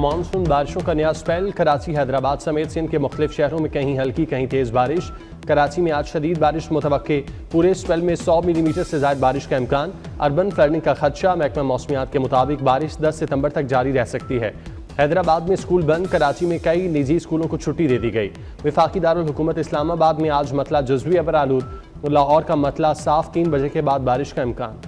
Monsoon बारिशों का नया स्पेल। कराची, हैदराबाद समेत सिंध के मुख्तलिफ शहरों में कहीं हल्की कहीं तेज बारिश। कराची में आज शदीद बारिश मुतवक्के। पूरे स्पेल में 100 मिलीमीटर से ज्यादा बारिश का इम्कान। अर्बन फ्लडिंग का खदशा। महकमा मौसमियात के मुताबिक बारिश 10 सितंबर तक जारी रह सकती है। हैदराबाद में स्कूल बंद। कराची में कई निजी स्कूलों को छुट्टी दे दी गई। वफाकी दारुल हुकूमत इस्लामाबाद में आज मतला जुज़वी अबर आलूद। लाहौर का मतला साफ। 3 बजे के बाद बारिश का इम्कान।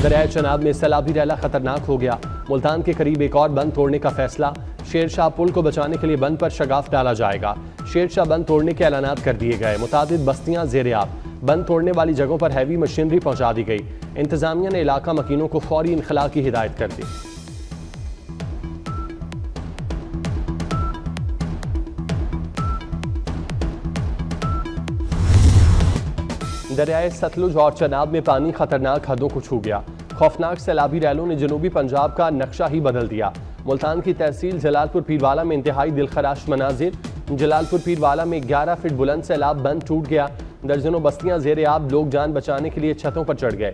दरियाए चनाब में सैलाबी रैला खतरनाक हो गया। मुल्तान के करीब एक और बंद तोड़ने का फैसला। शेरशाह पुल को बचाने के लिए बंद पर शगाफ डाला जाएगा। शेरशाह बंद तोड़ने के ऐलानात कर दिए गए। मुतादिद बस्तियां ज़ेर-ए-आब। बंद तोड़ने वाली जगहों पर हैवी मशीनरी पहुंचा दी गई। इंतजामिया ने इलाका मकीनों को फौरी इनखला की हिदायत कर दी। दरियाए सतलुज और चनाब में पानी खतरनाक हदों को छू गया। खौफनाक सैलाबी रैलों ने जनूबी पंजाब का नक्शा ही बदल दिया। मुल्तान की तहसील जलालपुर पीरवाला में इंतहाई दिलखराश मनाजिर। जलालपुर पीरवाला में 11 फीट बुलंद सैलाब बंद टूट गया। दर्जनों बस्तियां ज़ेर-ए-आब। लोग जान बचाने के लिए छतों पर चढ़ गए।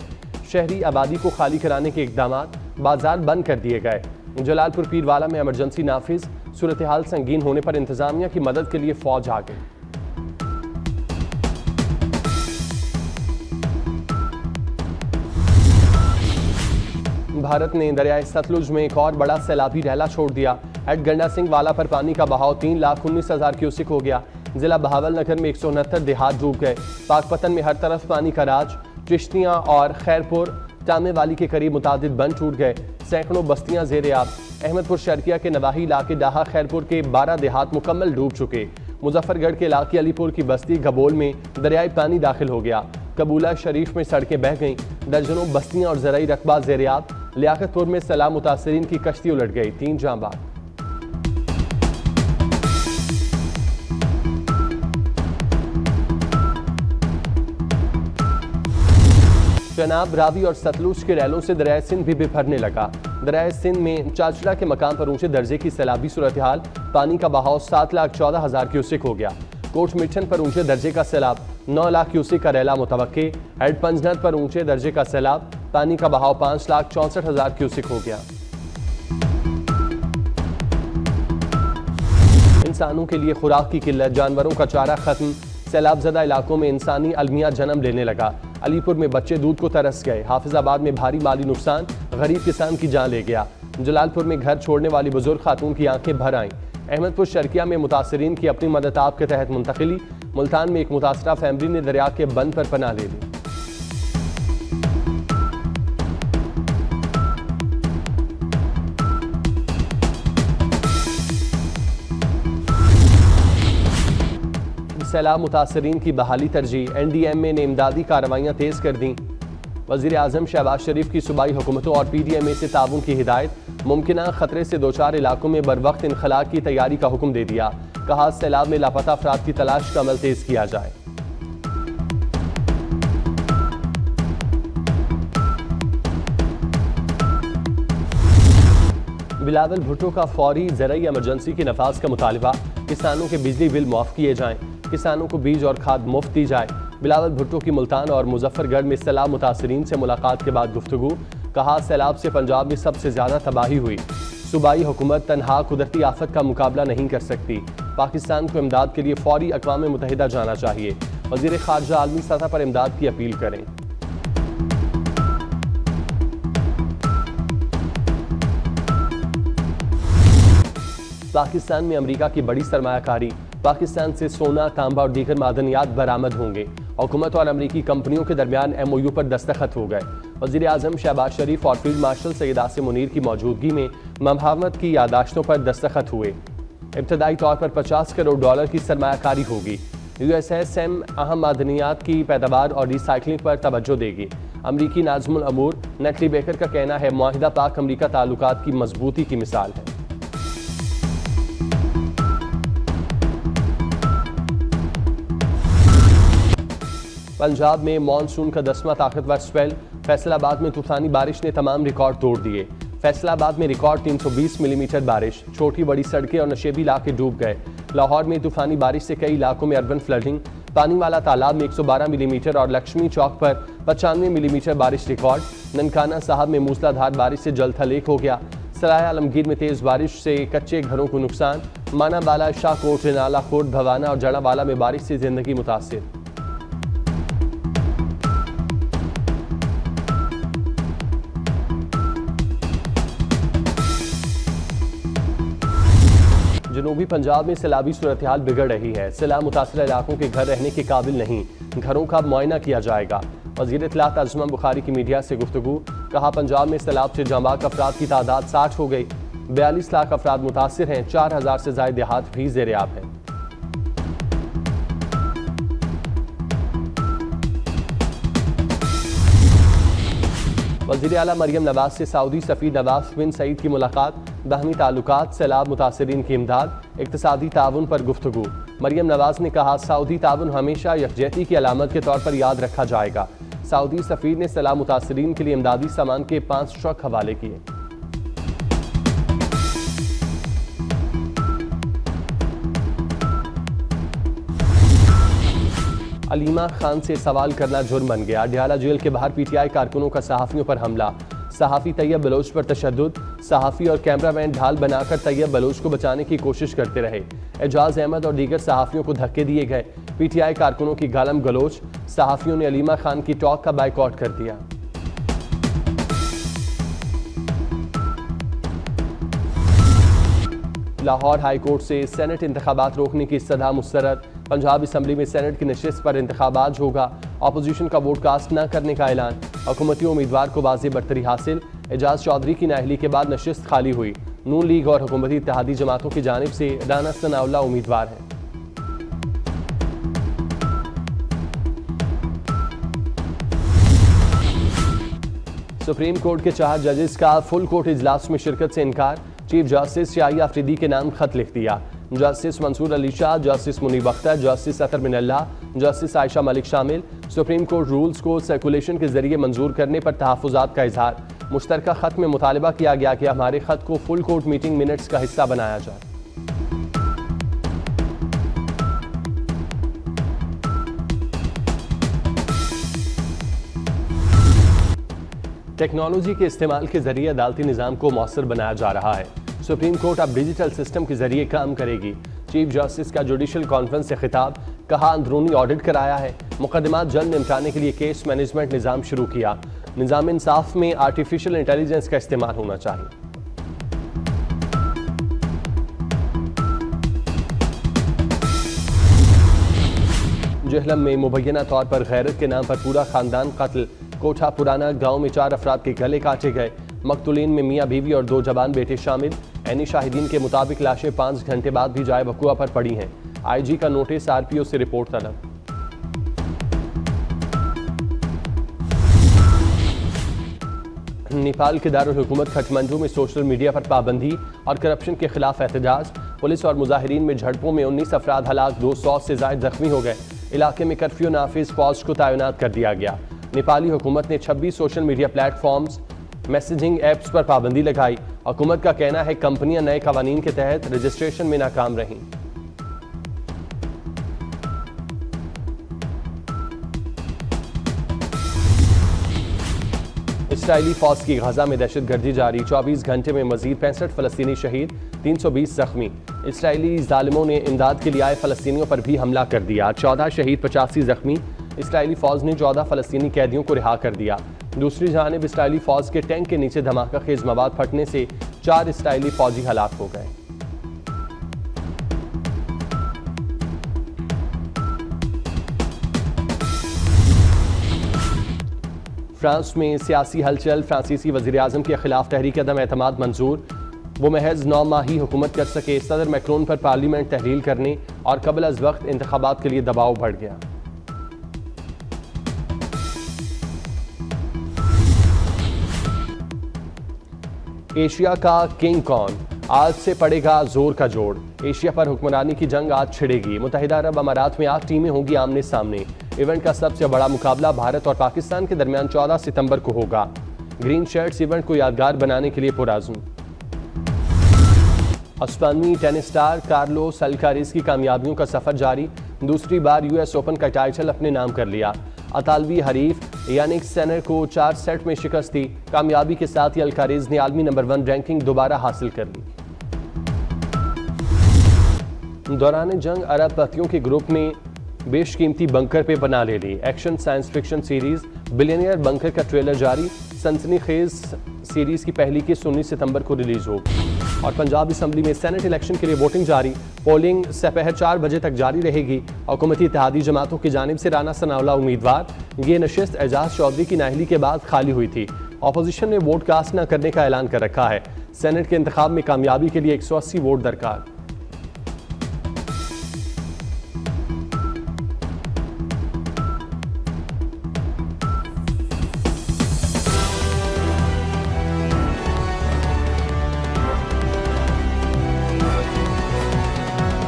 शहरी आबादी को खाली कराने के इकदामात। बाजार बंद कर दिए गए। जलालपुर पीरवाला में एमरजेंसी नाफिज। सूरत हाल संगीन होने पर इंतजामिया की मदद के लिए फौज आ गई। भारत ने दरियाए सतलुज में एक और बड़ा सैलाबी रैला छोड़ दिया। एट गंडा सिंह वाला पर पानी का बहाव 3,19,000 क्यूसिक हो गया। जिला बहावलनगर में 169 देहात डूब गए। पाकपतन में हर तरफ पानी का राज। चिश्तियां और खैरपुर टामे वाली के करीब मुतादिद बंद टूट गए। सैकड़ों बस्तियां ज़ेर-ए-आब। अहमदपुर शर्किया के नवाही इलाके डाहा खैरपुर के 12 देहात मुकम्मल डूब चुके। मुजफ्फरगढ़ के इलाके अलीपुर की बस्ती गबोल में दरियाई पानी दाखिल हो गया। कबूला शरीफ में सड़कें बह गईं। दर्जनों बस्तियां और ज़राई रकबा ज़ेर-ए-आब। लियाकतपुर में सैलाब मुतासरीन की कश्ती उलट गई। 3 जाँ बाग। चनाब, रावी और सतलुज के रैलों से दरियाए सिंध भी बिफरने लगा। दरियाए सिंध में चाचड़ा के मकाम पर ऊंचे दर्जे की सैलाबी सूरत हाल। पानी का बहाव 7,14,000 क्यूसिक हो गया। कोट मिठन पर ऊंचे दर्जे का सैलाब। 9 लाख क्यूसिक का रैला मुतवक्के। हेड पंजनद पर ऊंचे दर्जे का सैलाब। पानी का बहाव 5,64,000 क्यूसिक हो गया। इंसानों के लिए खुराक की किल्लत। जानवरों का चारा खत्म। सैलाब ज़दा इलाकों में इंसानी अलमिया जन्म लेने लगा। अलीपुर में बच्चे दूध को तरस गए। हाफिजाबाद में भारी माली नुकसान। गरीब किसान की जान ले गया। जलालपुर में घर छोड़ने वाली बुजुर्ग खातून की आंखें भर आईं। अहमदपुर शर्किया में मुतासरीन की अपनी मदद आप के तहत मुंतकिली। मुल्तान में एक मुतासरा फैमिली ने दरिया के बंद पर पनाह ले ली। सैलाब मुतासरीन की बहाली तरजीह। NDMA ने इमदादी कार्रवाइयाँ तेज़ कर दी। वज़ीर आज़म शहबाज शरीफ की सूबाई हुकूमतों और PDMA से ताउन की हिदायत। मुमकिन खतरे से 2-4 इलाकों में बर वक्त इनखला की तैयारी का हुक्म दे दिया। कहा सैलाब में लापता अफराद की तलाश का अमल तेज़ किया जाए। बिलावल भुट्टो का फौरी ज़राई एमरजेंसी की नफाज का मुतालबा। किसानों के बिजली बिल माफ़ किए जाएँ। किसानों को बीज और खाद मुफ्त दी जाए। बिलावल भुट्टो की मुल्तान और मुजफ्फरगढ़ में सैलाब मुतासरीन से मुलाकात के बाद गुफ्तगू। कहा सैलाब से पंजाब में सबसे ज़्यादा तबाही हुई। सूबाई हुकूमत तनहा कुदरती आफत का मुकाबला नहीं कर सकती। पाकिस्तान को इमदाद के लिए फौरी अक़वाम मुत्तहिदा जाना चाहिए। वज़ीर ख़ारजा आलमी सतह पर इमदाद की अपील करें। पाकिस्तान में अमरीका की बड़ी सरमायाकारी। पाकिस्तान से सोना, तांबा और दीगर मादनियात बरामद होंगे। हुकूमत और अमरीकी कंपनियों के दरमियान MOU पर दस्तखत हो गए। वज़ीर आज़म शहबाज शरीफ और फील्ड मार्शल सैयद आसिम मुनीर की मौजूदगी में मफाहमत की यादाश्तों पर दस्तखत हुए। इब्तदाई तौर पर $50 करोड़ की सरमायाकारी होगी। USSM अहम मादनियात की पैदावार और रिसाइकलिंग पर तवज्जो देगी। अमरीकी नाज़िमुल अमूर नटली बेकर का कहना है मुआहिदा पाक अमरीका ताल्लुकात की मजबूती की मिसाल है। पंजाब में मानसून का 10वां ताकतवर स्पेल। फैसलाबाद में तूफानी बारिश ने तमाम रिकॉर्ड तोड़ दिए। फैसलाबाद में रिकॉर्ड 320 मिलीमीटर बारिश। छोटी बड़ी सड़कें और नशेबी इलाके डूब गए। लाहौर में तूफानी बारिश से कई इलाकों में अर्बन फ्लडिंग। पानी वाला तालाब में 112 मिलीमीटर और लक्ष्मी चौक पर 95 मिलीमीटर बारिश रिकॉर्ड। ननकाना साहब में मूसलाधार बारिश से जल थल एक हो गया। सराय आलमगीर में तेज बारिश से कच्चे घरों को नुकसान। मानाबाला, शाहकोट, नाला खुर्द, भवाना और जड़ावाला में बारिश से जिंदगी मुतासिर। जनूबी पंजाब में सैलाबी सूरत हाल बिगड़ रही है। सैलाब मुतासर इलाकों के घर रहने के काबिल नहीं, घरों का मुआयना किया जाएगा। वज़ीर इत्तलात अज़मा बुखारी की मीडिया से गुफ्तगू। कहा, पंजाब में सैलाब से जांबाक अफराद की तादाद 60 हो गई। 42 लाख अफराद मुतासिर हैं। 4000 से ज़ायद देहात भी ज़ेर-ए-आब हैं। वज़ीर आला मरियम नवाज से सऊदी सफ़ीर नवाज बिन सईद की मुलाकात। बाहमी ताल्लुकात, सैलाब मुतासरीन की इमदाद, इक़्तिसादी ताउन पर गुफ्तगू। मरियम नवाज ने कहा, सऊदी ताउन हमेशा यकजहती की अलामत के तौर पर याद रखा जाएगा। सऊदी सफ़ीर ने सैलाब मुतासरीन के लिए इमदादी सामान के 5 ट्रक हवाले किए। अलीमा खान से सवाल करना जुर्म बन गया। डयाला जेल के बाहर पीटीआई कारकुनों का सहाफ़ियों पर हमला। सहाफ़ी तैयब बलोच पर तशद्दुद। सहाफ़ी और कैमरामैन ढाल बनाकर तैयब बलोच को बचाने की कोशिश करते रहे। एजाज अहमद और दीगर सहाफ़ियों को धक्के दिए गए। पीटीआई कारकुनों की गालम गलोच। सहाफ़ियों ने अलीमा खान की टॉक का बायकॉट कर दिया। लाहौर हाई कोर्ट से सेनेट इंतखाबात रोकने की इस्तदा मुस्तरद। पंजाब असम्बली में सेनेट की नशिस्त पर इंतखाबात होगा। अपोजिशन का वोट कास्ट न करने का ऐलान। हुकूमती उम्मीदवार को वाज़ेह बरतरी हासिल। एजाज चौधरी की नाअहली के बाद नशिस्त खाली हुई। नून लीग और हुकूमती इत्तेहादी जमातों की जानिब से राना सनाउल्लाह उम्मीदवार हैं। सुप्रीम कोर्ट के 4 जजेस का फुल कोर्ट इजलास में शिरकत से इनकार। चीफ जस्टिस शाही आफरीदी के नाम खत लिख दिया। Justice Mansoor Ali Shah, justice Munib Akhtar, justice Athar Minallah, justice Ayesha Malik शामिल। सुप्रीम कोर्ट रूल्स को सर्कुलेशन के जरिए मंजूर करने पर तहफ़्फ़ुज़ात का इजहार। मुश्तरका खत में मुतालबा किया गया कि हमारे खत को फुल कोर्ट मीटिंग मिनट्स का हिस्सा बनाया जाए। टेक्नोलॉजी के इस्तेमाल के जरिए अदालती निज़ाम को मौसर बनाया जा रहा है। सुप्रीम कोर्ट अब डिजिटल सिस्टम के जरिए काम करेगी। चीफ जस्टिस का जुडिशल कॉन्फ्रेंस से खिताब। कहा, अंदरूनी ऑडिट कराया है। मुकदमात जल्द निपटाने के लिए केस मैनेजमेंट निज़ाम शुरू किया। निज़ाम इंसाफ में आर्टिफिशियल इंटेलिजेंस का इस्तेमाल होना चाहिए। जहलम में मुबैना तौर पर गैरत के नाम पर पूरा खानदान कत्ल। कोठा पुराना गांव में 4 अफराद के गले काटे गए। मकतूलीन में मियाँ बीवी और 2 जवान बेटे शामिल। ऐनी शाहिदीन के मुताबिक लाशें 5 घंटे बाद भी जाए वकुआ पर पड़ी हैं। आईजी का नोटिस, आरपीओ से रिपोर्ट तलब। नेपाल के दारुल हुकूमत खटमंडू में सोशल मीडिया पर पाबंदी और करप्शन के खिलाफ एहतजाज। पुलिस और मुजाहिरीन में झड़पों में 19 अफराद हलाक, 200 से ज्यादा जख्मी हो गए। इलाके में कर्फ्यू नाफिज, फौज को तैनात कर दिया गया। नेपाली हुकूमत ने 26 social media platforms, messaging apps पर पाबंदी लगाई। हुकूमत का कहना है कंपनियां नए कवानीन के तहत रजिस्ट्रेशन में नाकाम रहीं। इसराइली फौज की गजा में दहशतगर्दी जारी। 24 घंटे में मजीद 65 फलस्तीनी शहीद, 320 जख्मी। इसराइली जालिमों ने इमदाद के लिए आए फलस्तीनियों पर भी हमला कर दिया। 14 शहीद, 85 जख्मी। इसराइली फौज ने 14 फलस्तीनी कैदियों को रिहा कर दिया। दूसरी जानिब इसराइली फौज के टैंक के नीचे धमाका खेज मवाद फटने से 4 इसराइली फौजी हलाक हो गए। फ्रांस में सियासी हलचल। फ्रांसीसी वज़ीर-ए-आज़म के खिलाफ तहरीक अदम एतमाद मंजूर। वो महज 9 माह ही हुकूमत कर सके। सदर मैक्रोन पर पार्लियामेंट तहलील करने और कबल अज़ वक्त इंतखाबात के लिए दबाव बढ़ गया। एशिया का किंग कौन, आज से पड़ेगा जोर का जोड़। एशिया पर हुक्मरानी की जंग आज छिड़ेगी। मुत्तहिदा अरब अमारात में 8 टीमें होंगी आमने सामने। इवेंट का सबसे बड़ा मुकाबला भारत और पाकिस्तान के दरमियान 14 सितंबर को होगा। ग्रीन शर्ट्स इवेंट को यादगार बनाने के लिए पुरआज़्म। स्पेनी टेनिस स्टार कार्लोस अल्काराज की कामयाबियों का सफर जारी, दूसरी बार यूएस ओपन का टाइटल अपने नाम कर लिया। अतालवी हरीफ यानिक सिनर को 4 सेट में शिकस्त दी। कामयाबी के साथ ही अल्काराज ने आलमी नंबर 1 रैंकिंग दोबारा हासिल कर ली। दौरान जंग अरब पतियों के ग्रुप ने बेशकीमती बंकर पे बना ले ली। Action science fiction series billionaire bunker का ट्रेलर जारी। सनसनीखेज सीरीज की पहली किस्त 19 सितंबर को रिलीज होगी। और पंजाब असम्बली में सेनेट इलेक्शन के लिए वोटिंग जारी। पोलिंग दोपहर 4 बजे तक जारी रहेगी। हुकूमती इत्तेहादी जमातों की जानिब से राना सनाउल्लाह उम्मीदवार। ये नशिस्त एजाज चौधरी की नाअहली के बाद खाली हुई थी। अपोजिशन ने वोट कास्ट न करने का ऐलान कर रखा है। सेनेट के इंतखाब में कामयाबी के लिए 180 वोट दरकार।